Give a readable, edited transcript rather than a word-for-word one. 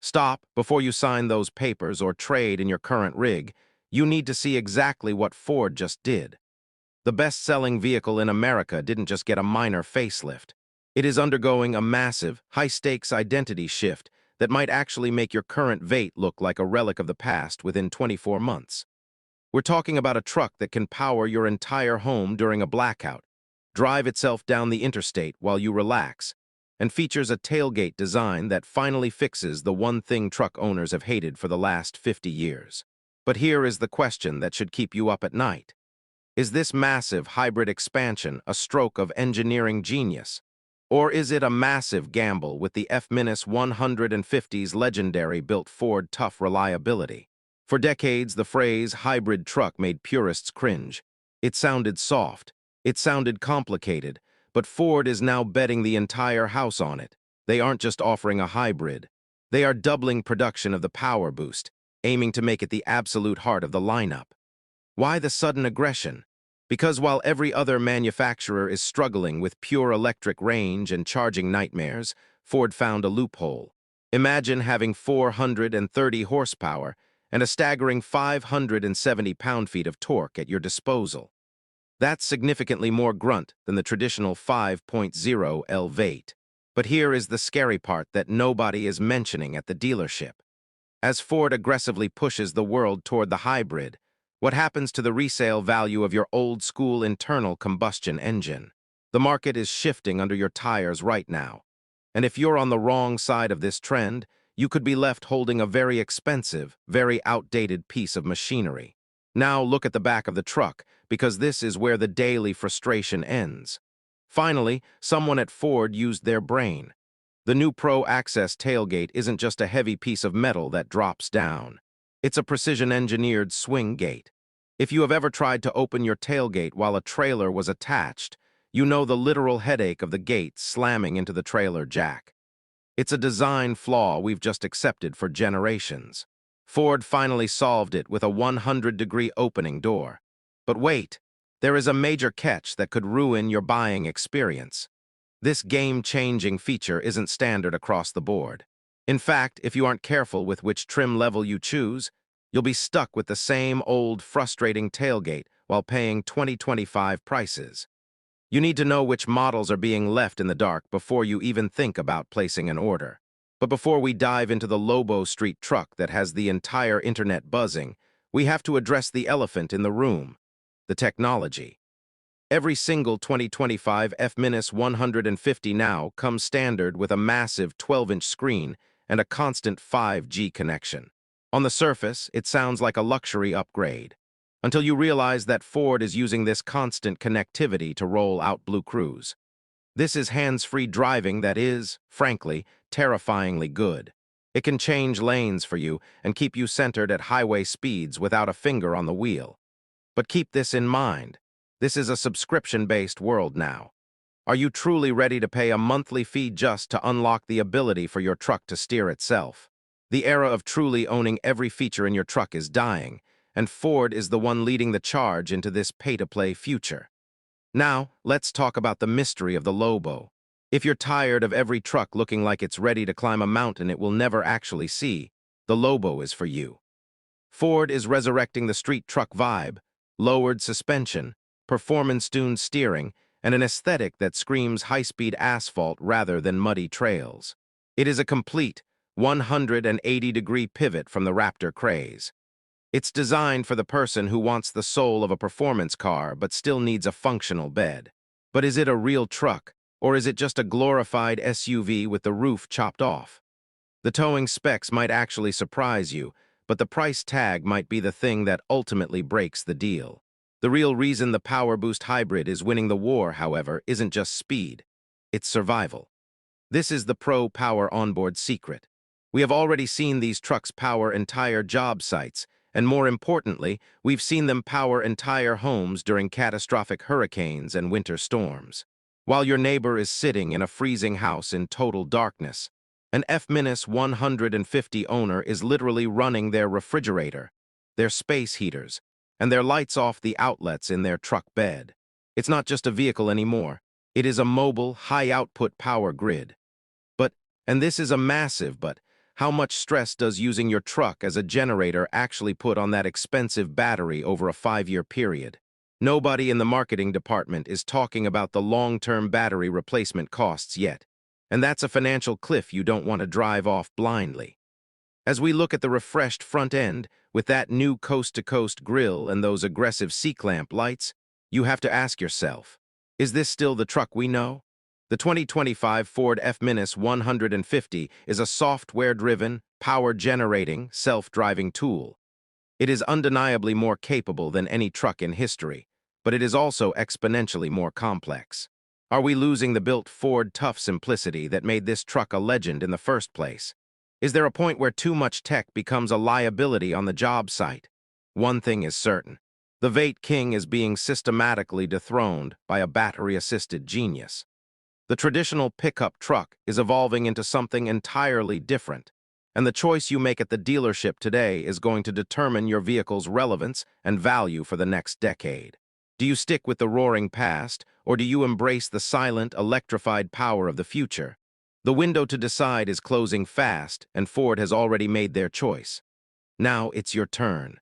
Stop before you sign those papers or trade in your current rig. You need to see exactly what Ford just did. The best-selling vehicle in America didn't just get a minor facelift. It is undergoing a massive, high-stakes identity shift that might actually make your current Vate look like a relic of the past within 24 months. We're talking about a truck that can power your entire home during a blackout, drive itself down the interstate while you relax, and features a tailgate design that finally fixes the one thing truck owners have hated for the last 50 years. But here is the question that should keep you up at night. Is this massive hybrid expansion a stroke of engineering genius? Or is it a massive gamble with the F-150's legendary built Ford tough reliability? For decades, the phrase hybrid truck made purists cringe. It sounded soft, it sounded complicated, but Ford is now betting the entire house on it. They aren't just offering a hybrid. They are doubling production of the PowerBoost, aiming to make it the absolute heart of the lineup. Why the sudden aggression? Because while every other manufacturer is struggling with pure electric range and charging nightmares, Ford found a loophole. Imagine having 430 horsepower and a staggering 570 pound-feet of torque at your disposal. That's significantly more grunt than the traditional 5.0 L Vate. But here is the scary part that nobody is mentioning at the dealership. As Ford aggressively pushes the world toward the hybrid, what happens to the resale value of your old-school internal combustion engine? The market is shifting under your tires right now. And if you're on the wrong side of this trend, you could be left holding a very expensive, very outdated piece of machinery. Now look at the back of the truck, because this is where the daily frustration ends. Finally, someone at Ford used their brain. The new Pro Access Tailgate isn't just a heavy piece of metal that drops down. It's a precision-engineered swing gate. If you have ever tried to open your tailgate while a trailer was attached, you know the literal headache of the gate slamming into the trailer jack. It's a design flaw we've just accepted for generations. Ford finally solved it with a 100-degree opening door. But wait, there is a major catch that could ruin your buying experience. This game-changing feature isn't standard across the board. In fact, if you aren't careful with which trim level you choose, you'll be stuck with the same old, frustrating tailgate while paying 2025 prices. You need to know which models are being left in the dark before you even think about placing an order. But before we dive into the Lobo street truck that has the entire internet buzzing, we have to address the elephant in the room: the technology. Every single 2025 F-150 now comes standard with a massive 12-inch screen and a constant 5G connection. On the surface, it sounds like a luxury upgrade, until you realize that Ford is using this constant connectivity to roll out BlueCruise. This is hands-free driving that is, frankly, terrifyingly good. It can change lanes for you and keep you centered at highway speeds without a finger on the wheel. But keep this in mind. This is a subscription-based world now. Are you truly ready to pay a monthly fee just to unlock the ability for your truck to steer itself? The era of truly owning every feature in your truck is dying, and Ford is the one leading the charge into this pay-to-play future. Now, let's talk about the mystery of the Lobo. If you're tired of every truck looking like it's ready to climb a mountain it will never actually see, the Lobo is for you. Ford is resurrecting the street truck vibe: lowered suspension, performance-tuned steering, and an aesthetic that screams high-speed asphalt rather than muddy trails. It is a complete 180-degree pivot from the Raptor craze. It's designed for the person who wants the soul of a performance car but still needs a functional bed. But is it a real truck, or is it just a glorified SUV with the roof chopped off? The towing specs might actually surprise you, but the price tag might be the thing that ultimately breaks the deal. The real reason the PowerBoost Hybrid is winning the war, however, isn't just speed. It's survival. This is the Pro Power onboard secret. We have already seen these trucks power entire job sites, and more importantly, we've seen them power entire homes during catastrophic hurricanes and winter storms. While your neighbor is sitting in a freezing house in total darkness, an F-150 owner is literally running their refrigerator, their space heaters, and their lights off the outlets in their truck bed. It's not just a vehicle anymore. It is a mobile, high-output power grid. And this is a massive but How much stress does using your truck as a generator actually put on that expensive battery over a 5-year period? Nobody in the marketing department is talking about the long-term battery replacement costs yet, and that's a financial cliff you don't want to drive off blindly. As we look at the refreshed front end, with that new coast-to-coast grille and those aggressive C-clamp lights, you have to ask yourself, is this still the truck we know? The 2025 Ford F-150 is a software-driven, power-generating, self-driving tool. It is undeniably more capable than any truck in history, but it is also exponentially more complex. Are we losing the built Ford tough simplicity that made this truck a legend in the first place? Is there a point where too much tech becomes a liability on the job site? One thing is certain. The Vate King is being systematically dethroned by a battery-assisted genius. The traditional pickup truck is evolving into something entirely different, and the choice you make at the dealership today is going to determine your vehicle's relevance and value for the next decade. Do you stick with the roaring past, or do you embrace the silent, electrified power of the future? The window to decide is closing fast, and Ford has already made their choice. Now it's your turn.